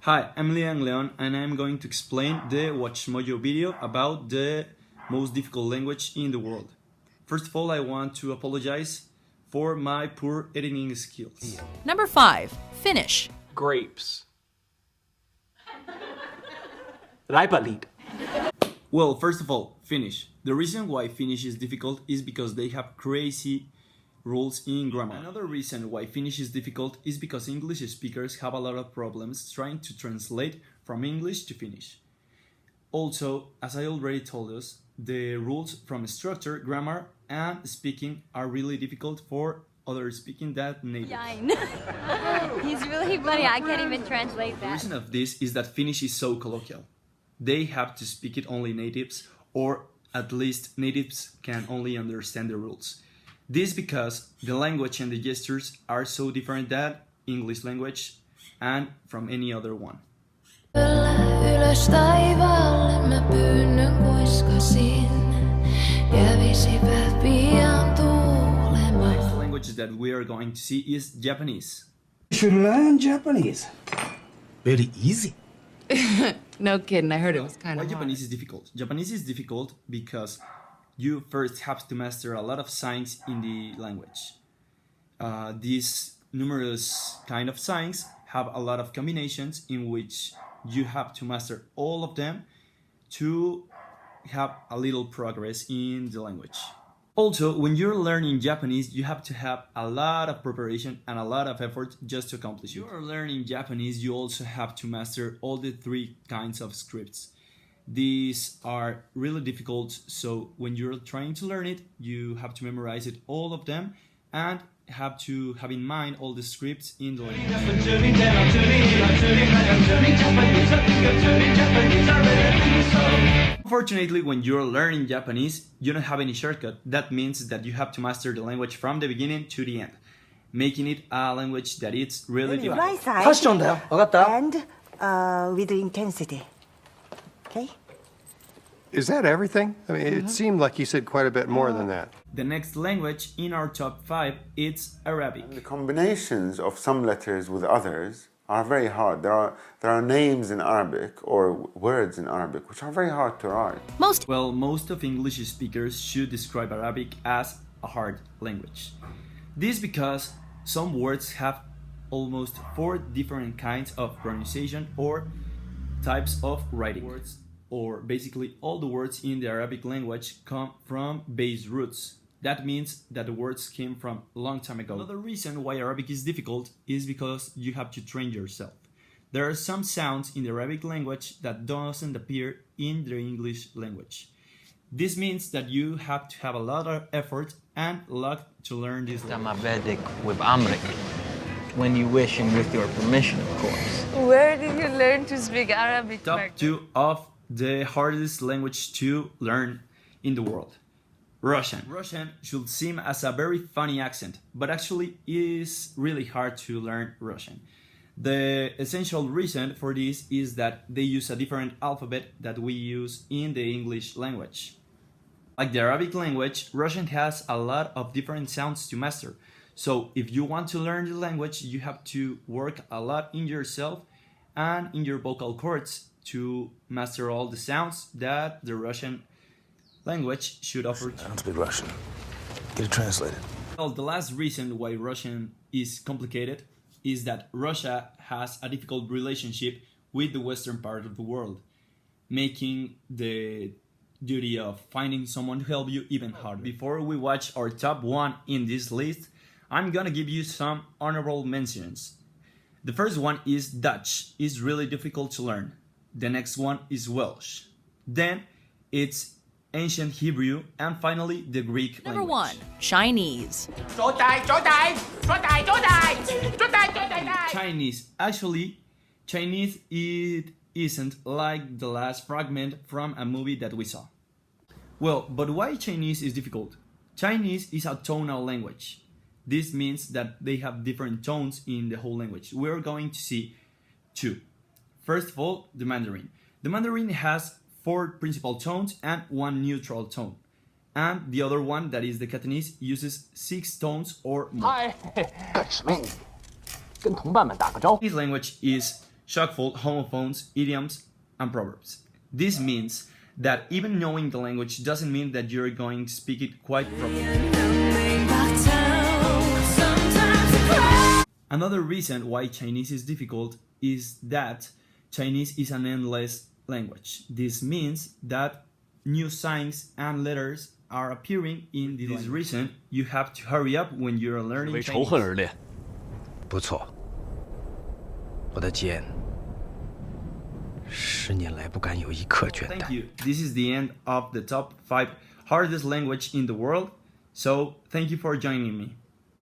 Hi, I'm Liang and I'm going to explain the Watch Mojo video about the most difficult language in the world. First of all, I want to apologize for my poor editing skills. Number 5. Finnish. Grapes. Räipäliit. Well, first of all, Finnish. The reason why Finnish is difficult is because they have crazy rules in grammar. Another reason why Finnish is difficult is because English speakers have a lot of problems trying to translate from English to Finnish. Also, as I already told us, the rules from structure, grammar, and speaking are really difficult for others speaking that native. Yang. He's really funny, I can't even translate The that. reason of this is that Finnish is so colloquial. They have to speak it only natives, or at least natives can only understand the rules. This because the language and the gestures are so different than English language and from any other one. Ylös taivaalle mä pyynnön kuiskasin, kävisipä pian tuulemaan. The next language that we are going to see is Japanese. You should learn Japanese. Very easy. No kidding, I heard it was kind Why of hard. Japanese is difficult? Japanese is difficult because you first have to master a lot of signs in the language. These numerous kind of signs have a lot of combinations in which you have to master all of them to have a little progress in the language. Also, when you're learning Japanese, you have to have a lot of preparation and a lot of effort just to accomplish it. If you're learning Japanese, you also have to master all the 3 kinds of scripts. These are really difficult, so when you're trying to learn it, you have to memorize it, all of them, and have to have in mind all the scripts in the language. Unfortunately, when you're learning Japanese, you don't have any shortcut. That means that you have to master the language from the beginning to the end, making it a language that it's really difficult. Right side. ファッションだよ。わかった? And with intensity. Okay? Is that everything? I mean, it seemed like you said quite a bit more than that. The next language in our top 5 is Arabic. The combinations of some letters with others are very hard. There are names in Arabic or words in Arabic which are very hard to write. Most Most of English speakers should describe Arabic as a hard language. This because some words have almost 4 different kinds of pronunciation or types of writing. Words, or basically all the words in the Arabic language, come from base roots. That means that the words came from a long time ago. Another reason why Arabic is difficult is because you have to train yourself. There are some sounds in the Arabic language that doesn't appear in the English language. This means that you have to have a lot of effort and luck to learn this language. Vedic with Amrik. When you wish and with your permission, of course. Where did you learn to speak Arabic? Top 2 of the hardest language to learn in the world. Russian. Russian should seem as a very funny accent, but actually is really hard to learn Russian. The essential reason for this is that they use a different alphabet that we use in the English language. Like the Arabic language, Russian has a lot of different sounds to master. So if you want to learn the language, you have to work a lot in yourself and in your vocal cords to master all the sounds that the Russian language should offer. I don't speak Russian. Get it translated. Well, the last reason why Russian is complicated is that Russia has a difficult relationship with the western part of the world, making the duty of finding someone to help you even harder. Before we watch our top 1 in this list, I'm gonna give you some honorable mentions. The first one is Dutch. It's really difficult to learn. The next one is Welsh. Then it's Ancient Hebrew, and finally the Greek Number language. 1. Chinese. Chinese. Actually, Chinese it isn't like the last fragment from a movie that we saw. Well, but why Chinese is difficult? Chinese is a tonal language. This means that they have different tones in the whole language. We're going to see 2. First of all, the Mandarin. The Mandarin has 4 principal tones and 1 neutral tone. And the other one, that is the Cantonese, uses 6 tones or more. Hi, 跟同伴们打个招呼。 This language is shortful, homophones, idioms, and proverbs. This means that even knowing the language doesn't mean that you're going to speak it quite properly. Another reason why Chinese is difficult is that Chinese is an endless language. This means that new signs and letters are appearing in this reason you have to hurry up when you're learning 为仇恨而练。不错，我的剑10年来不敢有一刻倦怠。 Thank you. This is the end of the top 5 hardest language in the world. So thank you for joining me.